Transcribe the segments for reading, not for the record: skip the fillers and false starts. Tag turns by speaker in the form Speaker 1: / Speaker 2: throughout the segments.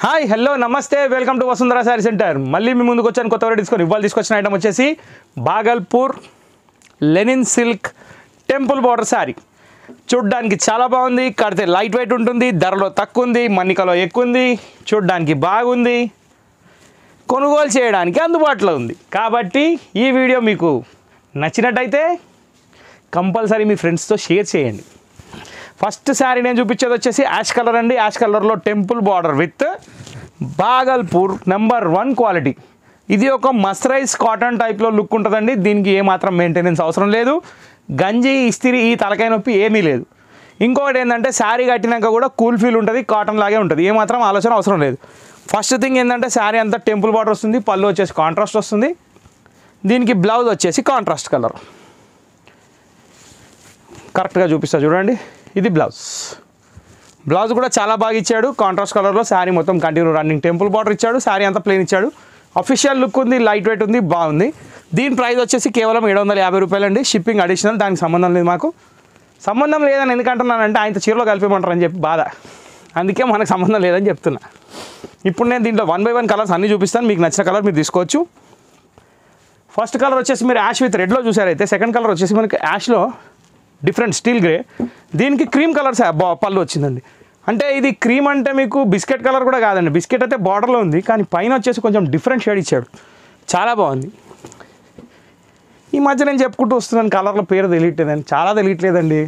Speaker 1: Hi hello నమస్తే welcome to Vasundhara sari centre. మళ్ళీ మీ ముందుకు వచ్చాను కొత్త తీసుకొని. ఇవాళ తీసుకొచ్చిన ఐటమ్ వచ్చేసి Bhagalpur Lenin silk temple border sari. చూడ్డానికి చాలా బాగుంది, కడితే లైట్ వెయిట్ ఉంటుంది, ధరలో తక్కువ ఉంది, మన్నికలో ఎక్కువ ఉంది, చూడ్డానికి బాగుంది, కొనుగోలు చేయడానికి అందుబాటులో ఉంది. కాబట్టి ఈ వీడియో మీకు నచ్చినట్టయితే కంపల్సరీ మీ ఫ్రెండ్స్తో షేర్ చేయండి. ఫస్ట్ శారీ నేను చూపించేది వచ్చేసి యాష్ కలర్ అండి. యాష్ కలర్లో temple border with Bhagalpur number 1 quality. ఇది ఒక మస్టరైజ్ కాటన్ టైప్లో లుక్ ఉంటుందండి. దీనికి ఏమాత్రం మెయింటెనెన్స్ అవసరం లేదు. గంజి ఇస్తిరి ఈ తలకాయ నొప్పి ఏమీ లేదు. ఇంకొకటి ఏంటంటే శారీ కట్టినాక కూడా కూల్ ఫీల్ ఉంటుంది, కాటన్ లాగే ఉంటుంది, ఏమాత్రం ఆలోచన అవసరం లేదు. ఫస్ట్ థింగ్ ఏంటంటే శారీ అంతా టెంపుల్ బార్డర్ వస్తుంది, పళ్ళు వచ్చేసి కాంట్రాస్ట్ వస్తుంది. దీనికి బ్లౌజ్ వచ్చేసి కాంట్రాస్ట్ కలర్. కరెక్ట్గా చూపిస్తా చూడండి. ఇది బ్లౌజ్ కూడా చాలా బాగా ఇచ్చాడు, కాంట్రాస్ట్ కలర్లో. శారీ మొత్తం కంటిన్యూ రన్నింగ్ టెంపుల్ బార్డర్ ఇచ్చాడు, శారీ అంతా ప్లెయిన్ ఇచ్చాడు. అఫీషియల్ లుక్ ఉంది, లైట్ వెయిట్ ఉంది, బాగుంది. దీని ప్రైస్ వచ్చేసి కేవలం 750 రూపాయలండి. షిప్పింగ్ అడిషనల్, దానికి సంబంధం లేదు. మాకు సంబంధం లేదని ఎందుకంటున్నానంటే ఆయన చీరలో కలిపేమంటారని చెప్పి బాధ, అందుకే మనకు సంబంధం లేదని చెప్తున్నా. ఇప్పుడు నేను దీంట్లో 1 by 1 కలర్స్ అన్నీ చూపిస్తాను. మీకు నచ్చిన కలర్ మీరు తీసుకోవచ్చు. ఫస్ట్ కలర్ వచ్చేసి మీరు యాష్ విత్ రెడ్లో చూసారైతే, సెకండ్ కలర్ వచ్చేసి మనకి యాష్లో డిఫరెంట్ స్టీల్ గ్రే. దీనికి క్రీమ్ కలర్స్ పళ్ళు వచ్చిందండి. అంటే ఇది క్రీమ్ అంటే మీకు బిస్కెట్ కలర్ కూడా కాదండి. బిస్కెట్ అయితే బార్డర్లో ఉంది, కానీ పైన వచ్చేసి కొంచెం డిఫరెంట్ షేడ్ ఇచ్చాడు, చాలా బాగుంది. ఈ మధ్య నేను చెప్పుకుంటూ వస్తున్నాను కలర్ల పేరు తెలియట్లేదండి, చాలా తెలియట్లేదండి.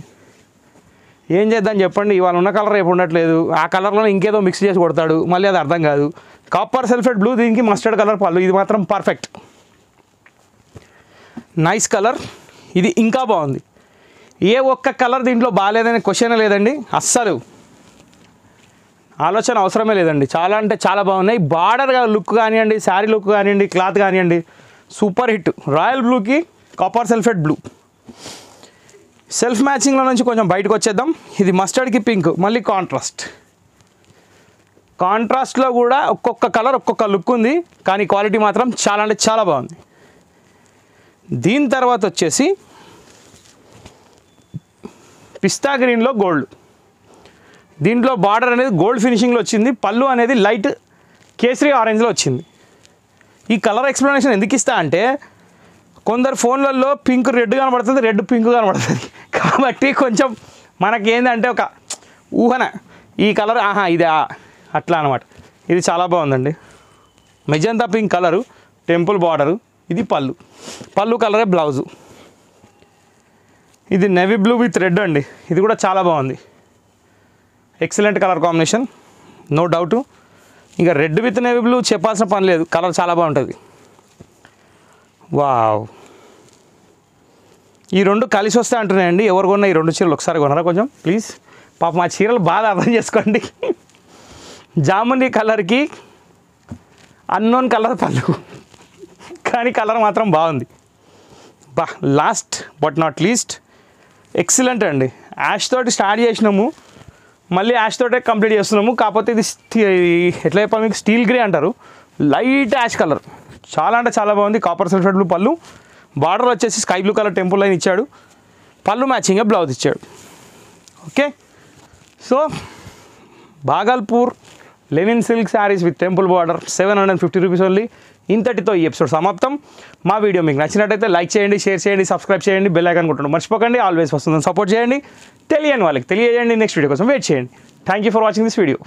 Speaker 1: ఏం చేద్దాం చెప్పండి. ఇవాళ ఉన్న కలర్ రేపు ఉండట్లేదు. ఆ కలర్లో ఇంకేదో మిక్స్ చేసి కొడతాడు, మళ్ళీ అది అర్థం కాదు. కాపర్ సల్ఫేట్ బ్లూ, దీనికి మస్టర్డ్ కలర్ పళ్ళు. ఇది మాత్రం పర్ఫెక్ట్, నైస్ కలర్. ఇది ఇంకా బాగుంది. ఏ ఒక్క కలర్ దీంట్లో బాగాలేదనే క్వశ్చన్ లేదండి, అస్సలు ఆలోచన అవసరమే లేదండి. చాలా అంటే చాలా బాగున్నాయి. బార్డర్ లుక్ కానివ్వండి, శారీ లుక్ కానివ్వండి, క్లాత్ కానివ్వండి, సూపర్ హిట్. రాయల్ బ్లూకి కాపర్ సల్ఫేట్ బ్లూ. సెల్ఫ్ మ్యాచింగ్లో నుంచి కొంచెం బయటకు వచ్చేద్దాం. ఇది మస్టర్డ్కి పింక్, మళ్ళీ కాంట్రాస్ట్లో కూడా ఒక్కొక్క కలర్ ఒక్కొక్క లుక్ ఉంది, కానీ క్వాలిటీ మాత్రం చాలా అంటే చాలా బాగుంది. దీని తర్వాత వచ్చేసి పిస్తా గ్రీన్లో గోల్డ్. దీంట్లో బార్డర్ అనేది గోల్డ్ ఫినిషింగ్లో వచ్చింది, పళ్ళు అనేది లైట్ కేసరి ఆరెంజ్లో వచ్చింది. ఈ కలర్ ఎక్స్ప్లెనేషన్ ఎందుకు ఇస్తా అంటే, కొందరు ఫోన్లలో పింక్ రెడ్ కనబడుతుంది, రెడ్ పింక్ కనబడుతుంది. కాబట్టి కొంచెం మనకేందంటే ఒక ఊహన, ఈ కలర్ ఇది అట్లా అనమాట. ఇది చాలా బాగుందండి. Magenta pink colour, temple border. ఇది పళ్ళు కలరే బ్లౌజు. ఇది నేవీ బ్లూ విత్ రెడ్ అండి. ఇది కూడా చాలా బాగుంది, excellent colour combination, no doubt. ఇంకా రెడ్ విత్ నేవీ బ్లూ చెప్పాల్సిన పని లేదు, కలర్ చాలా బాగుంటుంది. వావ్, ఈ రెండు కలిసి వస్తే అంటున్నాయండి. ఎవరు కొన్నా ఈ 2 చీరలు ఒకసారి కొనరా కొంచెం ప్లీజ్. పాప మా చీరలు బాగా అర్థం చేసుకోండి. జాముని కలర్కి అన్నోన్ కలర్ పళ్ళు, కానీ కలర్ మాత్రం బాగుంది. Last but not least excellent అండి. యాష్ తోటి స్టార్ట్ చేసినాము, మళ్ళీ యాష్ తోటే కంప్లీట్ చేస్తున్నాము. కాకపోతే ఇది ఎట్లా చెప్పాలి మీకు, స్టీల్ గ్రే అంటారు, లైట్ యాష్ కలర్. చాలా అంటే చాలా బాగుంది. కాపర్ సల్ఫేట్ బ్లూ పళ్ళు, బార్డర్ వచ్చేసి sky blue colour temple line ఇచ్చాడు, పళ్ళు మ్యాచింగ్గా బ్లౌజ్ ఇచ్చాడు. Okay, so Bhagalpur Lenin silk saris with temple border 750 rupees only. ఇంతటితో ఈ ఎపిసోడ్ సమాప్తం. మా వీడియో మీకు నచ్చినట్టయితే లైక్ చేయండి, షేర్ చేయండి, సబ్స్క్రైబ్ చేయండి, బెల్ ఐకాన్ కొట్టండి మర్చిపోకండి. ఆల్వేస్ వస్తుందని సపోర్ట్ చేయండి. తెలియని వాళ్ళకి తెలియజేయండి. నెక్స్ట్ వీడియో కోసం వెయిట్ చేయండి. Thank you for watching this video.